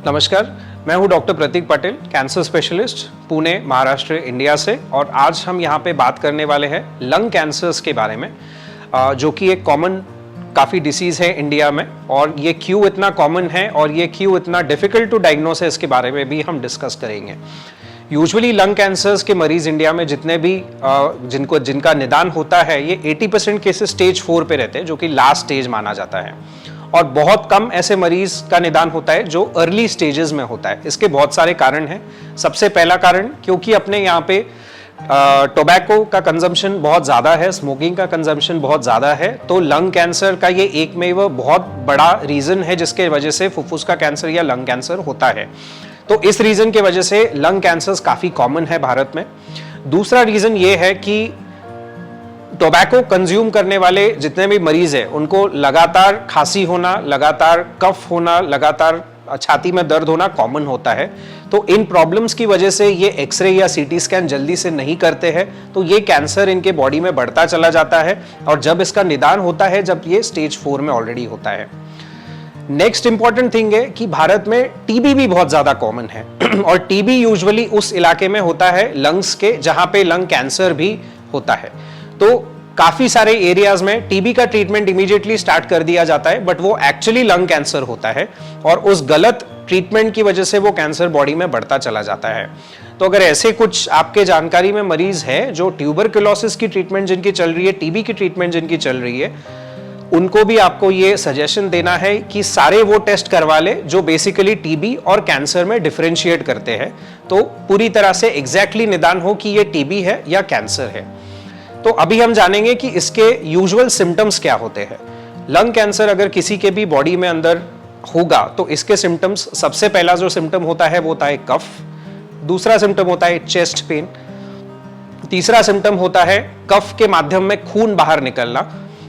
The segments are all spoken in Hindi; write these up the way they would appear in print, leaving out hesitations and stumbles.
नमस्कार, मैं हूं doctor Prateek Patel, cancer specialist, Pune, Maharashtra, India से। और आज हम यहां पे बात करने वाले हैं लंग कैंसर्स के बारे में, जो कि एक कॉमन काफ़ी डिसीज़ है इंडिया में। और ये क्यों इतना कॉमन है और ये क्यों इतना डिफ़िकल्ट टू डायग्नोस है, इसके बारे में भी हम डिस्कस करेंगे। यूजुअली लंग कैंसर्स के मरीज़ इंडिया में जितने भी जिनका निदान होता है, ये 80% केसेस स्टेज 4 पे रहते हैं, जो कि लास्ट स्टेज माना जाता है। और बहुत कम ऐसे मरीज का निदान होता है जो अर्ली स्टेजेस में होता है। इसके बहुत सारे कारण हैं। सबसे पहला कारण, क्योंकि अपने यहाँ पे टोबैको का कंजम्पशन बहुत ज़्यादा है, स्मोकिंग का कंजम्पशन बहुत ज़्यादा है, तो लंग कैंसर का ये एकमेव बहुत बड़ा रीज़न है जिसके वजह से फुफ्फुस का कैंसर या लंग कैंसर होता है। तो इस रीज़न के वजह से लंग कैंसर्स काफ़ी कॉमन है भारत में। दूसरा रीज़न ये है कि टोबैको कंज्यूम करने वाले जितने भी मरीज हैं, उनको लगातार खांसी होना, लगातार कफ होना, लगातार छाती में दर्द होना कॉमन होता है। तो इन प्रॉब्लम्स की वजह से ये एक्सरे या सीटी स्कैन जल्दी से नहीं करते हैं, तो ये कैंसर इनके बॉडी में बढ़ता चला जाता है। और जब इसका निदान होता है, जब ये स्टेज 4 में ऑलरेडी होता है। नेक्स्ट इंपॉर्टेंट थिंग है कि भारत में टीबी भी बहुत ज्यादा कॉमन है। और टीबी यूजुअली उस इलाके में होता है लंग्स के, जहां पे लंग कैंसर भी होता है। तो काफी सारे एरियाज में टीबी का ट्रीटमेंट इमीडिएटली स्टार्ट कर दिया जाता है, बट वो एक्चुअली लंग कैंसर होता है और उस गलत ट्रीटमेंट की वजह से वो कैंसर बॉडी में बढ़ता चला जाता है। तो अगर ऐसे कुछ आपके जानकारी में मरीज है जो ट्यूबरकुलोसिस की ट्रीटमेंट जिनकी चल रही है, टीबी की ट्रीटमेंट जिनकी चल रही है, उनको भी आपको ये सजेशन देना है कि सारे वो टेस्ट करवा ले जो बेसिकली टीबी और कैंसर में डिफरेंशिएट करते हैं, तो पूरी तरह से एग्जैक्टली निदान हो कि ये टीबी है या कैंसर है। तो अभी हम जानेंगे कि इसके यूजुअल सिम्टम्स क्या होते हैं। लंग कैंसर अगर किसी के भी बॉडी में अंदर होगा तो इसके सिम्टम्स, सबसे पहला जो सिम्टम होता है वो होता है कफ। दूसरा सिम्टम होता है चेस्ट पेन। तीसरा सिम्टम होता है कफ के माध्यम में खून बाहर निकलना।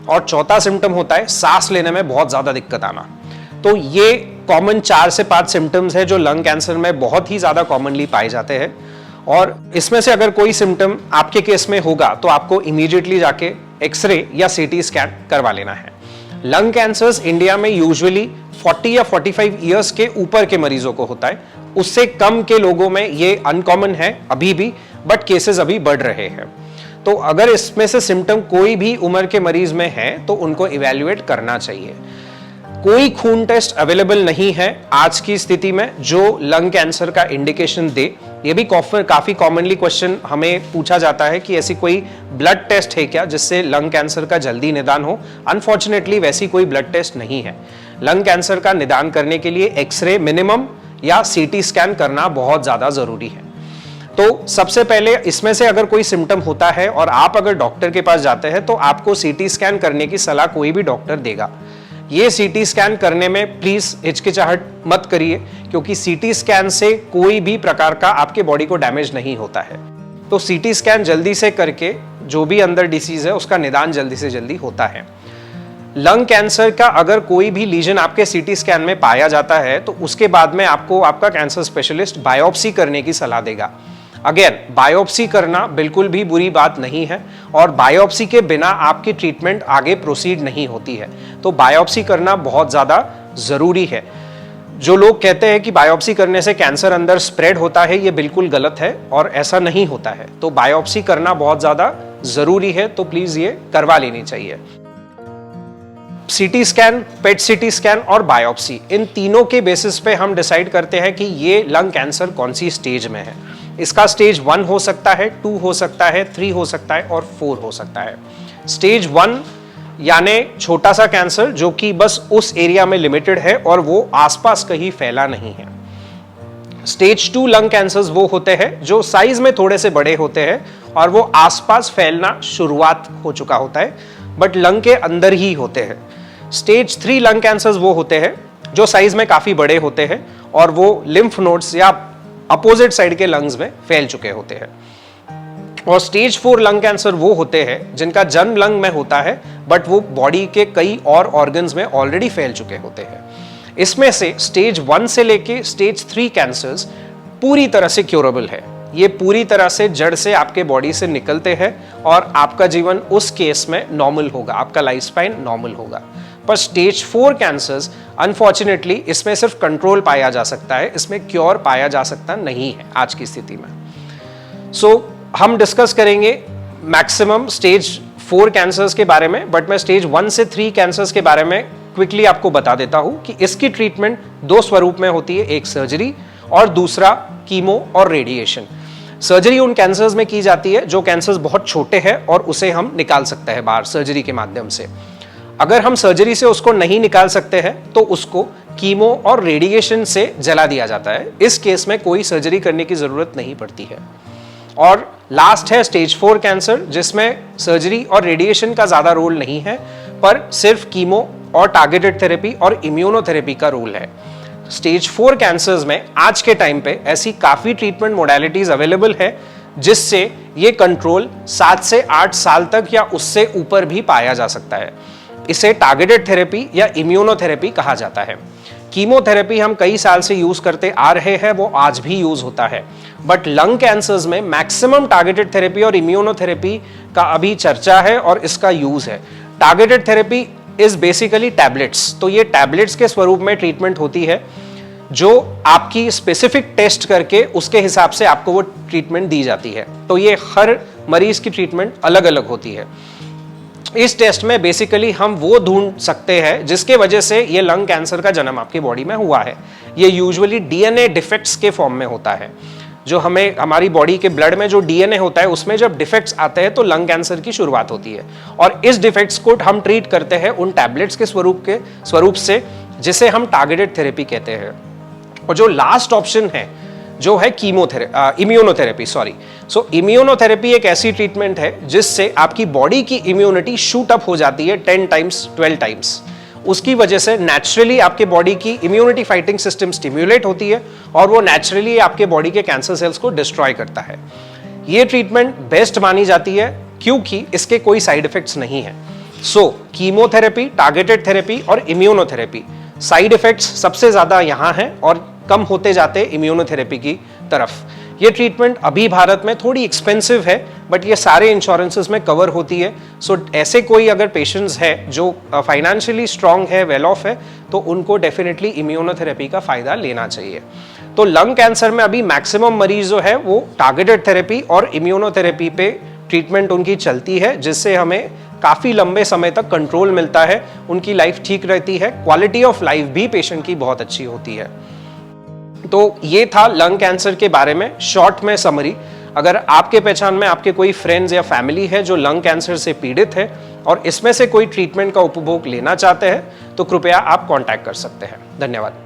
और चौथा सिम्टम होता है सांस लेने में बहुत ज्यादा दिक्कत आना। तो ये कॉमन 4 से 5 सिम्टम्स है जो लंग कैंसर में बहुत ही ज्यादा कॉमनली पाए जाते हैं। और इसमें से अगर कोई सिम्टम आपके केस में होगा तो आपको इमीडिएटली जाके एक्सरे या सीटी स्कैन करवा लेना है। लंग कैंसर्स इंडिया में यूजुअली 40 या 45 इयर्स के ऊपर के मरीजों को होता है। उससे कम के लोगों में ये अनकॉमन है अभी भी, बट केसेस अभी बढ़ रहे हैं। तो अगर इसमें से सिम्टम कोई भी उम्र के मरीज में है तो उनको इवैल्यूएट करना चाहिए। कोई खून टेस्ट अवेलेबल नहीं है आज की स्थिति में जो लंग कैंसर का इंडिकेशन दे। ये भी काफी कॉमनली क्वेश्चन हमें पूछा जाता है कि ऐसी कोई ब्लड टेस्ट है क्या जिससे लंग कैंसर का जल्दी निदान हो। अनफॉर्चुनेटली वैसी कोई ब्लड टेस्ट नहीं है। लंग कैंसर का निदान करने के लिए एक्सरे मिनिमम या सीटी स्कैन करना बहुत ज्यादा जरूरी है। तो सबसे पहले इसमें से अगर कोई सिम्टम होता है और आप अगर डॉक्टर के पास जाते हैं तो आपको सीटी स्कैन करने की सलाह कोई भी डॉक्टर देगा। ये सीटी स्कैन करने में प्लीज हिचकिचाहट मत करिए, क्योंकि सीटी स्कैन से कोई भी प्रकार का आपके बॉडी को डैमेज नहीं होता है। तो सीटी स्कैन जल्दी से करके जो भी अंदर डिसीज है उसका निदान जल्दी से जल्दी होता है। लंग कैंसर का अगर कोई भी लीजन आपके सीटी स्कैन में पाया जाता है तो उसके बाद में आपको आपका कैंसर स्पेशलिस्ट बायोप्सी करने की सलाह देगा। अगेन, बायोप्सी करना बिल्कुल भी बुरी बात नहीं है और बायोप्सी के बिना आपकी ट्रीटमेंट आगे प्रोसीड नहीं होती है। तो बायोप्सी करना बहुत ज़्यादा ज़रूरी है। जो लोग कहते हैं कि बायोप्सी करने से कैंसर अंदर स्प्रेड होता है, ये बिल्कुल गलत है और ऐसा नहीं होता है। तो बायोप्सी करना बहुत ज़्यादा ज़रूरी है, तो प्लीज़ ये करवा लेनी चाहिए। सीटी स्कैन, पेट सीटी स्कैन और बायोप्सी, इन तीनों के बेसिस पे हम डिसाइड करते हैं कि ये लंग कैंसर कौन सी स्टेज में है। इसका स्टेज 1 हो सकता है, 2 हो सकता है, 3 हो सकता है और 4 हो सकता है। स्टेज 1 यानी छोटा सा कैंसर जो कि बस उस एरिया में लिमिटेड है और वो आसपास कहीं फैला नहीं है। स्टेज 2 लंग कैंसर्स वो होते हैं जो साइज में थोड़े से बड़े होते हैं और वो आसपास फैलना शुरुआत हो चुका होता है, बट लंग के अंदर ही होते हैं। स्टेज 3 लंग कैंसर्स वो होते हैं जो साइज में काफी बड़े होते हैं और वो लिम्फ नोड्स या अपोजिट साइड के लंग्स में फैल चुके होते हैं। और स्टेज 4 लंग कैंसर वो होते हैं जिनका जन्म लंग में होता है, बट वो बॉडी के कई और ऑर्गन्स में ऑलरेडी फैल चुके होते हैं। इसमें से स्टेज 1 से लेके स्टेज 3 कैंसर्स पूरी तरह से क्योरेबल है। ये पूरी तरह से जड़ से आपके बॉडी से निकलते हैं और आपका जीवन उस केस में नॉर्मल होगा, आपका लाइफ स्पैन नॉर्मल होगा। पर स्टेज 4 कैंसर्स अनफॉर्चुनेटली इसमें सिर्फ कंट्रोल पाया जा सकता है, इसमें क्योर पाया जा सकता नहीं है आज की स्थिति में। हम डिस्कस करेंगे मैक्सिमम स्टेज 4 कैंसर्स के बारे में, बट मैं स्टेज 1 से 3 कैंसर्स के बारे में क्विकली आपको बता देता हूं कि इसकी ट्रीटमेंट 2 स्वरूप में होती है, एक सर्जरी और दूसरा कीमो और रेडिएशन। सर्जरी उन कैंसर्स में की जाती है जो कैंसर्स बहुत छोटे हैं और उसे हम निकाल सकते हैं बाहर सर्जरी के माध्यम से। अगर हम सर्जरी से उसको नहीं निकाल सकते हैं तो उसको कीमो और रेडिएशन से जला दिया जाता है। इस केस में कोई सर्जरी करने की जरूरत नहीं पड़ती है। और लास्ट है स्टेज 4 कैंसर, जिसमें सर्जरी और रेडिएशन का ज्यादा रोल नहीं है, पर सिर्फ कीमो और टारगेटेड थेरेपी और इम्यूनोथेरेपी का रोल है। स्टेज 4 कैंसर्स में आज के टाइम पे ऐसी काफी ट्रीटमेंट मोडालिटीज अवेलेबल है जिससे ये कंट्रोल 7 से 8 साल तक या उससे ऊपर भी पाया जा सकता है। इसे टारगेटेड थेरेपी या इम्यूनोथेरेपी कहा जाता है। कीमोथेरेपी हम कई साल से यूज करते आ रहे हैं, वो आज भी यूज होता है, बट लंग कैंसर्स में मैक्सिमम टारगेटेड थेरेपी और इम्यूनोथेरेपी का अभी चर्चा है और इसका यूज है। Targeted therapy is basically tablets, तो ये टैबलेट्स के स्वरूप में ट्रीटमेंट होती है जो आपकी स्पेसिफिक टेस्ट करके उसके हिसाब से आपको वो ट्रीटमेंट दी जाती है। तो ये हर मरीज की ट्रीटमेंट अलग अलग होती है। इस टेस्ट में बेसिकली हम वो ढूंढ सकते हैं जिसके वजह से ये लंग कैंसर का जन्म आपकी बॉडी में हुआ है। ये यूजुअली डीएनए डिफेक्ट्स के फॉर्म में होता है। जो हमें हमारी बॉडी के ब्लड में जो डीएनए होता है उसमें जब डिफेक्ट्स आते हैं तो लंग कैंसर की शुरुआत होती है, और इस डिफेक्ट्स को हम ट्रीट करते हैं उन टैबलेट्स के स्वरूप से जिसे हम टारगेटेड थेरेपी कहते हैं। और जो लास्ट ऑप्शन है जो है इम्यूनोथेरेपी। सो इम्यूनोथेरेपी एक ऐसी ट्रीटमेंट है जिससे आपकी बॉडी की इम्यूनिटी शूट अप हो जाती है 10 टाइम्स 12 टाइम्स। उसकी वजह से नेचुरली आपके बॉडी की इम्यूनिटी फाइटिंग सिस्टम स्टिम्युलेट होती है और वो नेचुरली आपके बॉडी के कैंसर सेल्स को डिस्ट्रॉय करता है। ये ट्रीटमेंट बेस्ट मानी जाती है क्योंकि इसके कोई साइड इफेक्ट्स नहीं है। कीमोथेरेपी, टारगेटेड थेरेपी और इम्यूनोथेरेपी, साइड इफेक्ट्स सबसे ज्यादा यहाँ हैं और कम होते जाते इम्यूनोथेरेपी की तरफ। ये ट्रीटमेंट अभी भारत में थोड़ी एक्सपेंसिव है, बट ये सारे इंश्योरेंसेस में कवर होती है। ऐसे कोई अगर पेशेंट्स है जो फाइनेंशियली स्ट्रांग है, वेल ऑफ है, तो उनको डेफिनेटली इम्यूनोथेरेपी का फायदा लेना चाहिए। तो लंग कैंसर में अभी मैक्सिमम मरीज जो है वो टारगेटेड थेरेपी और इम्यूनोथेरेपी पे ट्रीटमेंट उनकी चलती है, जिससे हमें काफी लंबे समय तक कंट्रोल मिलता है, उनकी लाइफ ठीक रहती है, क्वालिटी ऑफ लाइफ भी पेशेंट की बहुत अच्छी होती है। तो ये था लंग कैंसर के बारे में शॉर्ट में समरी। अगर आपके पहचान में आपके कोई फ्रेंड्स या फैमिली है जो लंग कैंसर से पीड़ित है और इसमें से कोई ट्रीटमेंट का उपभोग लेना चाहते हैं तो कृपया आप कांटेक्ट कर सकते हैं। धन्यवाद।